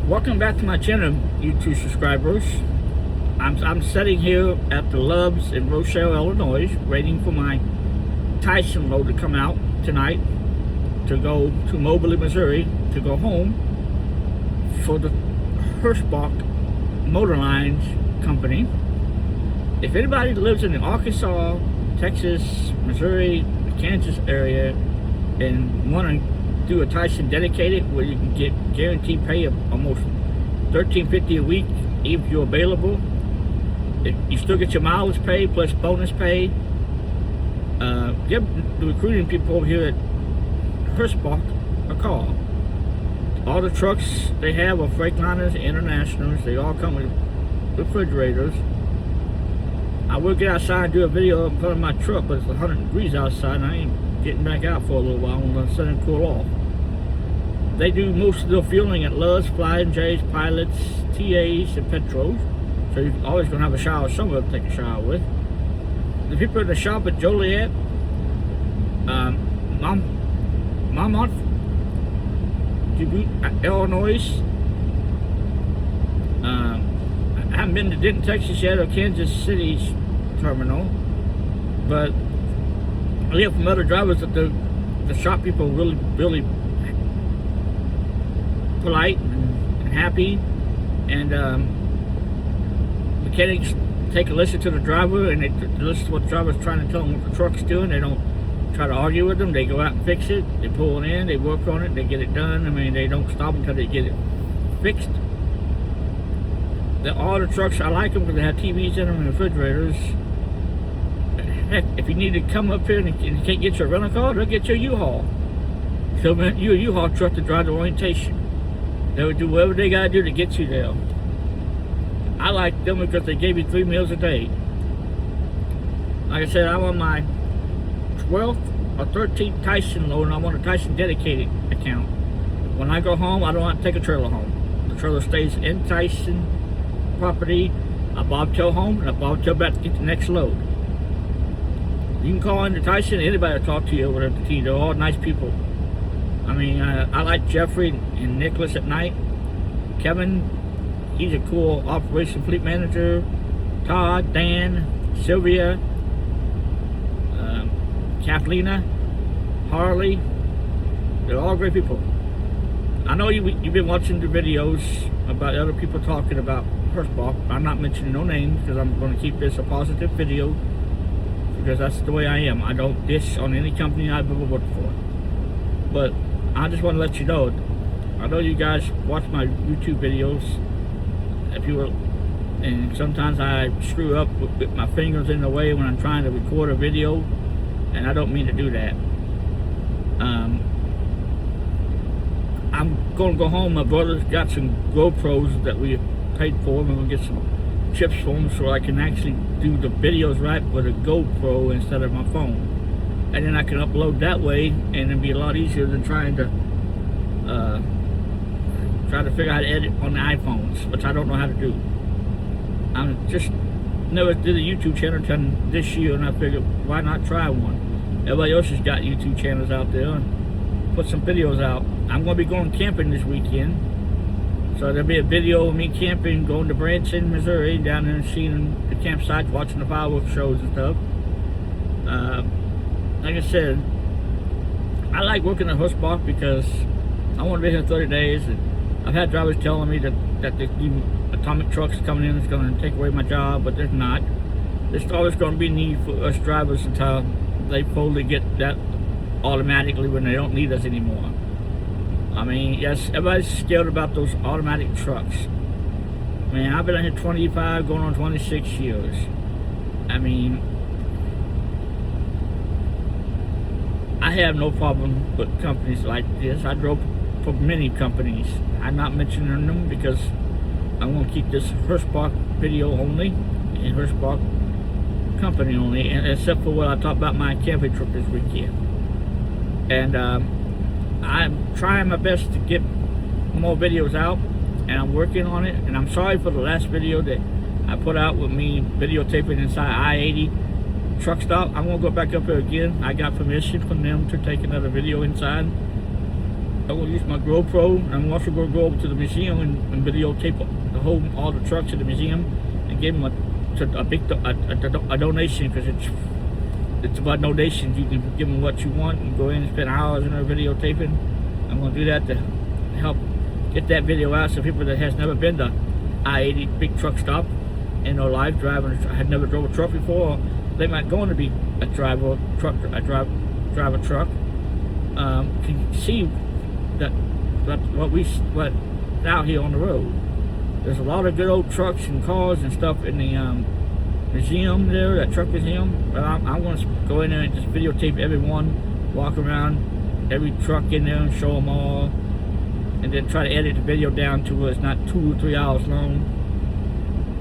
Welcome back to my channel, YouTube subscribers. I'm sitting here at the Love's in Rochelle, Illinois, waiting for my Tyson load to come out tonight to go to Moberly, Missouri, to go home for the Hirschbach Motor Lines Company. If anybody lives in the Arkansas, Texas, Missouri, Kansas area and want to do a Tyson dedicated where you can get guaranteed pay of almost $13.50 a week if you're available, you still get your mileage pay plus bonus pay. Give the recruiting people over here at Hirschbach a call. All the trucks they have are Freightliners, Internationals. They all come with refrigerators. I will get outside and do a video in front of my truck, but it's 100 degrees outside and I ain't getting back out for a little while. I'm going to let it cool off. They do most of the fueling at Love's, Flying J's, Pilots, TAs, and Petros. So you're always going to have a shower somewhere to take a shower with. The people in the shop at Joliet, Monmouth, Dubuque, Illinois. I haven't been to Denton, Texas yet, or Kansas City's terminal, but I hear from other drivers that the shop people are really polite and happy, and mechanics take a listen to the driver and they listen to what the driver's trying to tell them what the truck's doing. They don't try to argue with them. They go out and fix it. They pull it in, they work on it, they get it done. I mean, they don't stop until they get it fixed. All the trucks, I like them because they have TVs in them and refrigerators. Heck, if you need to come up here and you can't get your rental car, they'll get your U-Haul. So you a U-Haul truck to drive the orientation. They would do whatever they gotta do to get you there. I like them because they gave you 3 meals a day. Like I said, I'm on my 12th or 13th Tyson load, and I'm on a Tyson dedicated account. When I go home, I don't have to take a trailer home. The trailer stays in Tyson property. I bobtail home and I bobtail back to get the next load. You can call into Tyson, anybody will talk to you over at the team. They're all nice people. I mean, I like Jeffrey and Nicholas at night. Kevin, he's a cool operation fleet manager. Todd, Dan, Sylvia, Kathlena, Harley, they're all great people. I know you've been watching the videos about other people talking about Hirschbach. I'm not mentioning no names because I'm going to keep this a positive video because that's the way I am. I don't dish on any company I've ever worked for. But I just want to let you know, I know you guys watch my YouTube videos. If you were, and sometimes I screw up with my fingers in the way when I'm trying to record a video, and I don't mean to do that. I'm going to go home. My brother's got some GoPros that we paid for. I'm going to get some chips for them so I can actually do the videos right with a GoPro instead of my phone. And then I can upload that way, and it'll be a lot easier than trying to figure out how to edit on the iPhones, which I don't know how to do. I just never did a YouTube channel until this year, and I figured, why not try one? Everybody else has got YouTube channels out there, and put some videos out. I'm going to be going camping this weekend, so there'll be a video of me camping, going to Branson, Missouri, down there and seeing the campsites, watching the fireworks shows and stuff. Like I said, I like working at Hirschbach because I want to be here 30 days, and I've had drivers telling me that the new atomic trucks coming in is going to take away my job, but there's not. There's always going to be a need for us drivers until they fully get that automatically when they don't need us anymore. I mean, yes, everybody's scared about those automatic trucks. Man, I've been out here 25, going on 26 years. I mean, I have no problem with companies like this. I drove for many companies. I'm not mentioning them because I want to keep this Hirschbach video only and Hirschbach company only, and except for what I talked about my camping trip this weekend. And I'm trying my best to get more videos out, and I'm working on it. And I'm sorry for the last video that I put out with me videotaping inside I-80 truck stop. I'm gonna go back up there again. I got permission from them to take another video inside. I will use my GoPro, and I'm also going to go over to the museum and videotape all the trucks at the museum and give them a donation, because it's about donations. You can give them what you want and go in and spend hours in their videotaping. I'm going to do that to help get that video out so people that has never been to I-80 big truck stop in their life, had never drove a truck before, they might go on to be a driver truck, drive a truck, can see what's out here on the road. There's a lot of good old trucks and cars and stuff in the museum there, that truck museum. But I want to go in there and just videotape everyone, walk around every truck in there and show them all, and then try to edit the video down to where it's not 2 or 3 hours long.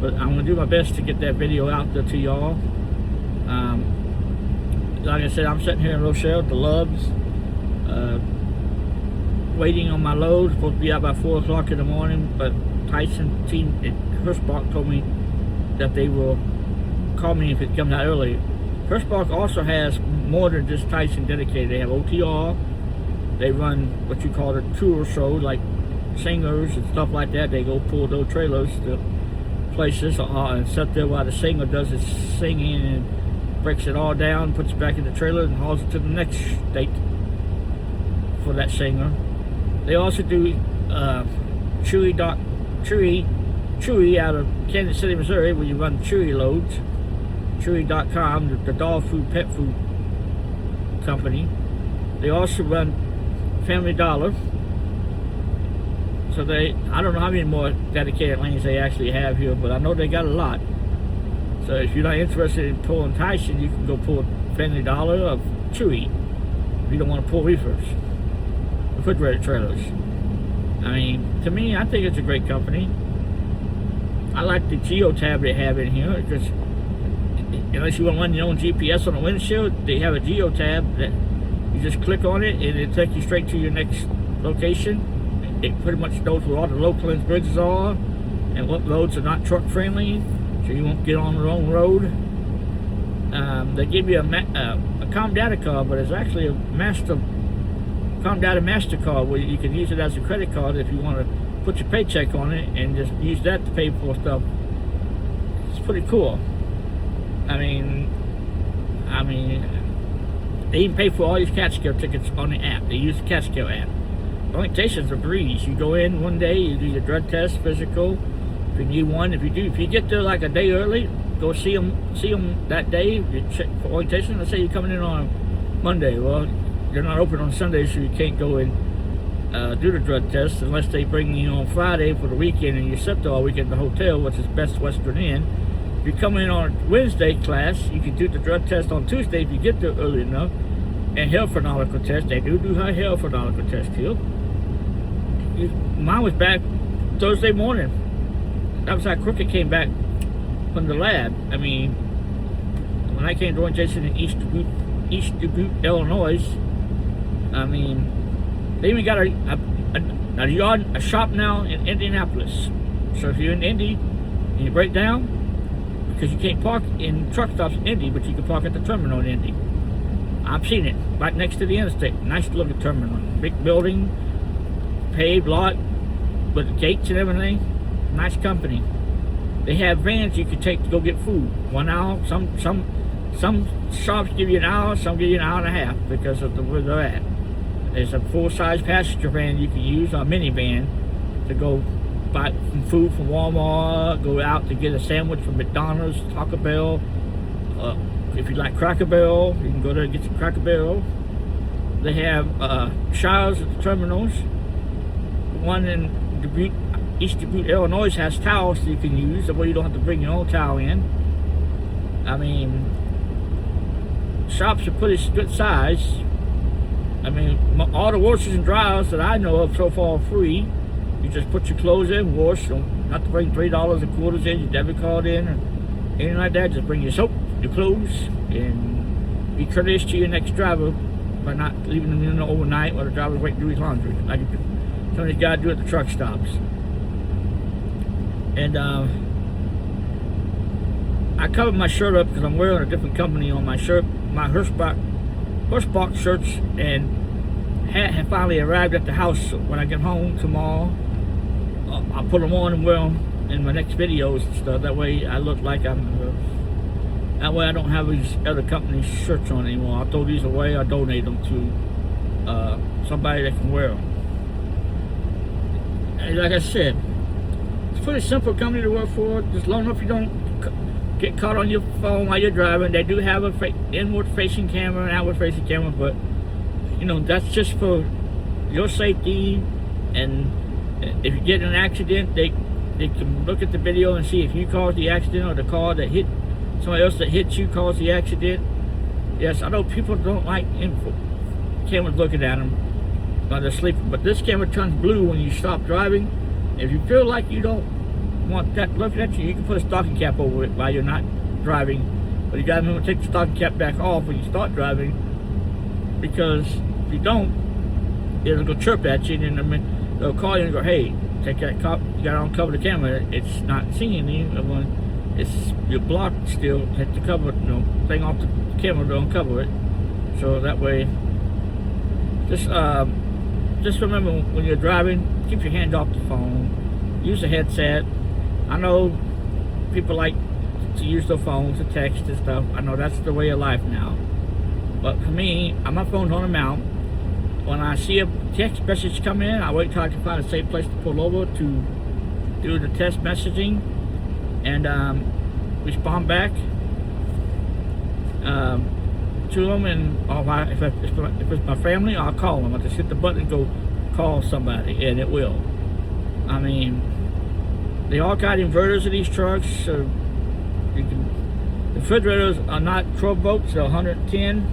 But I'm gonna do my best to get that video out there to y'all. Like I said, I'm sitting here in Rochelle at the Loves, waiting on my load. Supposed to be out by 4 o'clock in the morning, but Tyson team at Hirschbach told me that they will call me if it comes out early. Hirschbach also has more than just Tyson dedicated. They have OTR. They run what you call a tour show, like singers and stuff like that. They go pull those trailers to places and sit there while the singer does his singing and breaks it all down, puts it back in the trailer, and hauls it to the next state for that singer. They also do Chewy out of Kansas City, Missouri, where you run Chewy loads. Chewy.com, the dog food, pet food company. They also run Family Dollar. So I don't know how many more dedicated lanes they actually have here, but I know they got a lot. So if you're not interested in pulling Tyson, you can go pull Family Dollar or Chewy if you don't want to pull reefers, refrigerated trailers. I mean, to me, I think it's a great company. I like the Geo tab they have in here, because unless you want to run your own GPS on the windshield, they have a Geo tab that you just click on it and it'll take you straight to your next location. It pretty much knows where all the local bridges are and what roads are not truck friendly, so you won't get on the wrong road. They give you a Com Data card, but it's actually a Com Data MasterCard, where you can use it as a credit card if you want to put your paycheck on it and just use that to pay for stuff. It's pretty cool. I mean, they even pay for all these Catskill tickets on the app. They use the Catskill app. Orientation's a breeze. You go in one day, you do your drug test, physical. If you need one, if you get there like a day early, go see them that day. You check for orientation. Let's say you're coming in on Monday. Well, they're not open on Sunday, so you can't go and do the drug test unless they bring you on Friday for the weekend and you sit there all weekend at the hotel, which is Best Western Inn. If you come in on Wednesday class, you can do the drug test on Tuesday if you get there early enough. And hair follicle test. They do her hair follicle test too. Mine was back Thursday morning. That was how Crooked came back from the lab. I mean, when I came to orientation in East Dubuque, Illinois, I mean, they even got a shop now in Indianapolis. So if you're in Indy and you break down, because you can't park in truck stops in Indy, but you can park at the terminal in Indy. I've seen it right next to the interstate. Nice looking terminal, big building, paved lot with gates and everything. Nice company. They have vans you can take to go get food. 1 hour. Some shops give you an hour. Some give you an hour and a half because of where they're at. There's a full-size passenger van you can use, or a minivan, to go buy some food from Walmart. Go out to get a sandwich from McDonald's, Taco Bell. If you like Cracker Barrel, you can go there and get some Cracker Barrel. They have showers at the terminals. One in Dubuque, East Dubuque, Illinois has towels that you can use, that way you don't have to bring your own towel in. I mean, shops are pretty good size. I mean, all the washers and dryers that I know of so far are free. You just put your clothes in, wash. You don't have to bring $3 and quarters in, your debit card in, or anything like that. Just bring your soap, your clothes, and be courteous to your next driver by not leaving them in overnight while the driver's waiting to do his laundry, like some of these guys do at the truck stops. And I covered my shirt up because I'm wearing a different company on my shirt. My Hirschbach shirts and have finally arrived at the house. When I get home tomorrow, I'll put them on and wear them in my next videos and stuff. That way I look like that way I don't have these other companies' shirts on anymore. I'll throw these away. I'll donate them to somebody that can wear them. And like I said, it's a pretty simple company to work for. Just long enough you don't get caught on your phone while you're driving. They do have a inward-facing camera and outward-facing camera, but you know, that's just for your safety. And if you get in an accident, they can look at the video and see if you caused the accident or the car that hit somebody else that hit you caused the accident. Yes, I know people don't like cameras looking at them while they're sleeping, but this camera turns blue when you stop driving. If you feel like you don't want that looking at you, you can put a stocking cap over it while you're not driving. But you gotta remember to take the stocking cap back off when you start driving, because if you don't, it'll go chirp at you, and then they'll call you and go, "Hey, take that cop. You gotta uncover the camera. It's not seeing you. You're blocked still. Take the cover, thing off the camera to uncover it." So that way, just remember when you're driving, keep your hand off the phone. Use a headset. I know people like to use their phones to text and stuff. I know that's the way of life now. But for me, my phone's on a mount. When I see a text message come in, I wait till I can find a safe place to pull over to do the test messaging and respond back to them. And if it's my family, I'll call them. I just hit the button and go call somebody, and it will. I mean, they all got inverters in these trucks, so the refrigerators are not 12 volts, they're 110.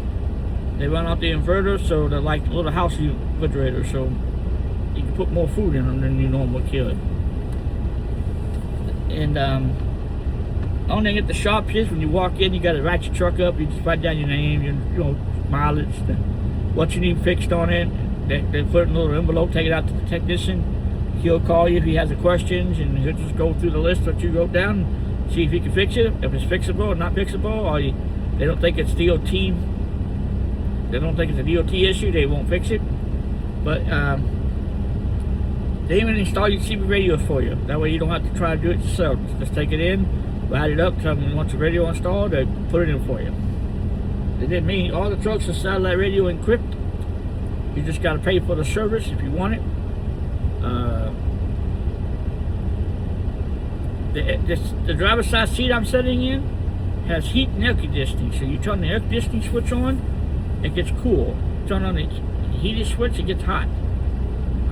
They run off the inverter, so they're like little house refrigerators, so you can put more food in them than you normally could. And only thing at the shop is when you walk in, you got to write your truck up. You just write down your name, your mileage, what you need fixed on it. They put it in a little envelope, take it out to the technician. He'll call you if he has the questions, and he'll just go through the list that you wrote down, see if he can fix it, if it's fixable or not fixable, or they don't think it's DOT. They don't think it's a DOT issue, they won't fix it. But they even install your CB radios for you. That way you don't have to try to do it yourself. Just take it in, write it up, tell them once the radio installed, they put it in for you. They didn't mean all the trucks are satellite radio equipped. You just got to pay for the service if you want it. The driver's side seat I'm sitting in has heat and air conditioning. So you turn the air conditioning switch on, it gets cool. Turn on the heated switch, it gets hot.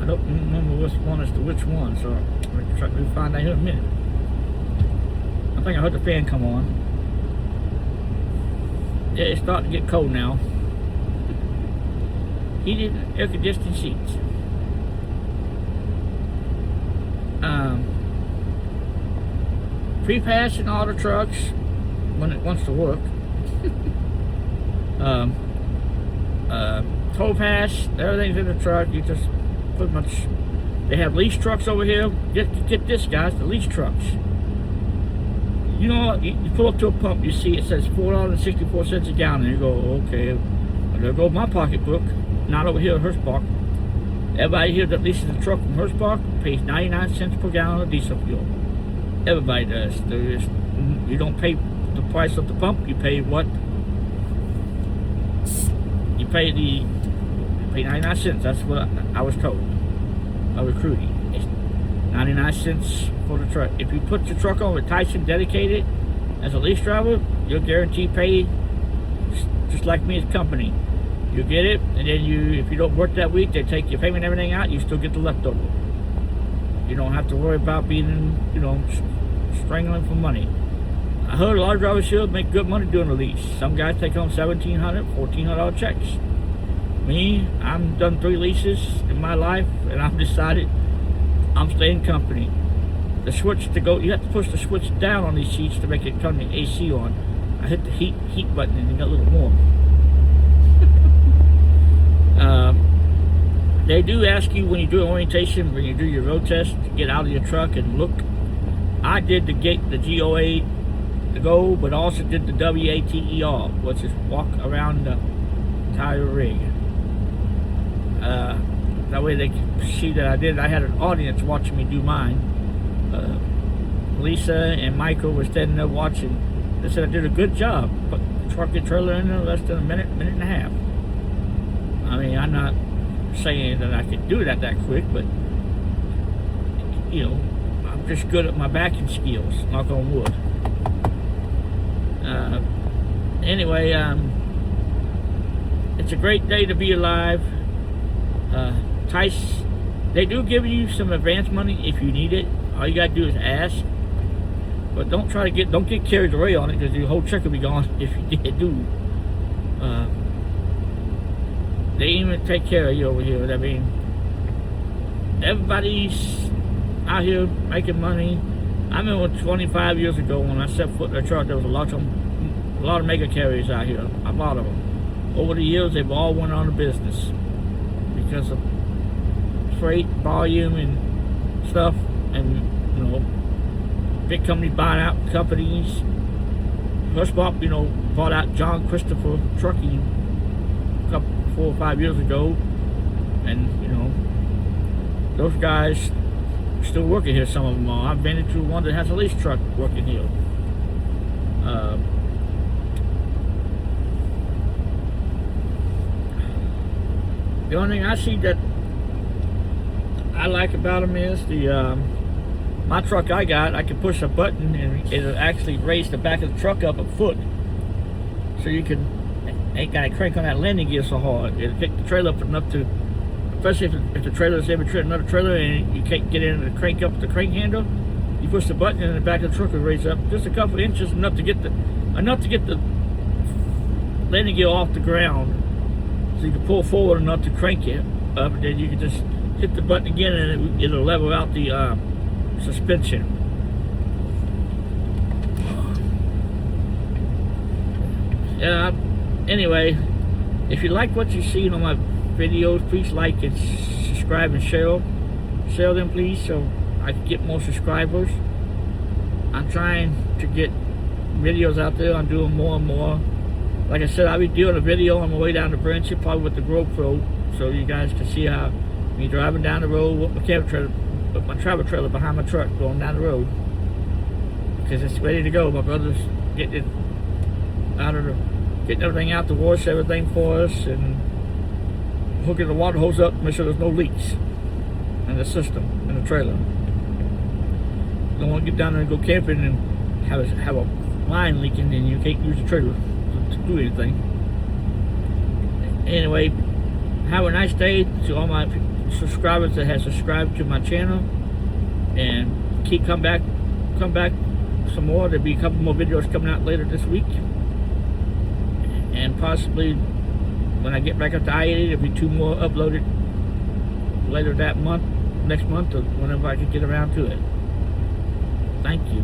I don't remember which one is which one, so I'll try to find out here in a minute. I think I heard the fan come on. Yeah, it's starting to get cold now. Heated air conditioning seats. Pre-pass in all the trucks when it wants to work. Tow pass, everything's in the truck. You just pretty much. They have lease trucks over here. Get this, guys, the lease trucks. You know, you pull up to a pump, you see it says $4.64 a gallon, and you go, okay, well, there goes my pocketbook. Not over here at Hirschbach. Everybody here that leases a truck from Hirschbach pays 99 cents per gallon of diesel fuel. Everybody does. You don't pay the price of the pump. You pay what? You pay 99 cents. That's what I was told. A recruiting. It's 99 cents for the truck. If you put your truck on with Tyson dedicated as a lease driver, you're guaranteed paid just like me as a company. You get it, and then if you don't work that week, they take your payment and everything out, you still get the leftover. You don't have to worry about being, strangling for money. I heard a lot of drivers here make good money doing a lease. Some guys take home $1,700, $1,400 checks. Me, I've done 3 leases in my life, and I've decided I'm staying company. The switch to go, you have to push the switch down on these seats to make it turn the AC on. I hit the heat button and it got a little warm. They do ask you when you do orientation, when you do your road test, to get out of your truck and look. I did the GOA to go, but also did the WATER, which is walk around the entire rig. That way they can see that I did. I had an audience watching me do mine. Lisa and Michael were standing there watching. They said I did a good job. Put the truck and trailer in there less than a minute and a half. I mean, I'm not saying that I could do that quick, but you know, I'm just good at my backing skills. Knock on wood. Anyway, it's a great day to be alive. Tice, they do give you some advance money if you need it. All you gotta do is ask, but don't get carried away on it, because your whole check will be gone if you do. They even take care of you over here. I mean, everybody's out here making money. I remember 25 years ago when I set foot in the truck, there was a lot of mega carriers out here, a lot of them. Over the years, they've all went on the business because of freight volume and stuff, and you know, big companies buying out companies. Hirschbach, you know, bought out John Christopher Trucking a couple 4 or 5 years ago, and you know, those guys still working here. Some of them are. I've been into one that has a lease truck working here. The only thing I see that I like about them is the my truck I got, I can push a button and it'll actually raise the back of the truck up a foot, so you can ain't gotta crank on that landing gear so hard. It'll pick the trailer up enough to, especially if the trailer is in between another trailer and you can't get in and crank up the crank handle. You push the button and the back of the truck will raise up just a couple inches, enough to get the landing gear off the ground, so you can pull forward enough to crank it up, and then you can just hit the button again and it'll level out the suspension. Yeah. Anyway, if you like what you see on my videos, please like and subscribe and share them, please, so I can get more subscribers. I'm trying to get videos out there. I'm doing more and more. Like I said, I'll be doing a video on my way down to Branson, probably with the GoPro, so you guys can see how me driving down the road with my travel trailer behind my truck going down the road, because it's ready to go. My brother's getting everything out to wash everything for us, and hooking the water hose up to make sure there's no leaks in the system, in the trailer. Don't want to get down there and go camping and have a line leaking and you can't use the trailer to do anything. Anyway, have a nice day to all my subscribers that have subscribed to my channel, and come back some more. There'll be a couple more videos coming out later this week, and possibly when I get back up to I-80, there'll be 2 more uploaded later that month, next month, or whenever I can get around to it. Thank you.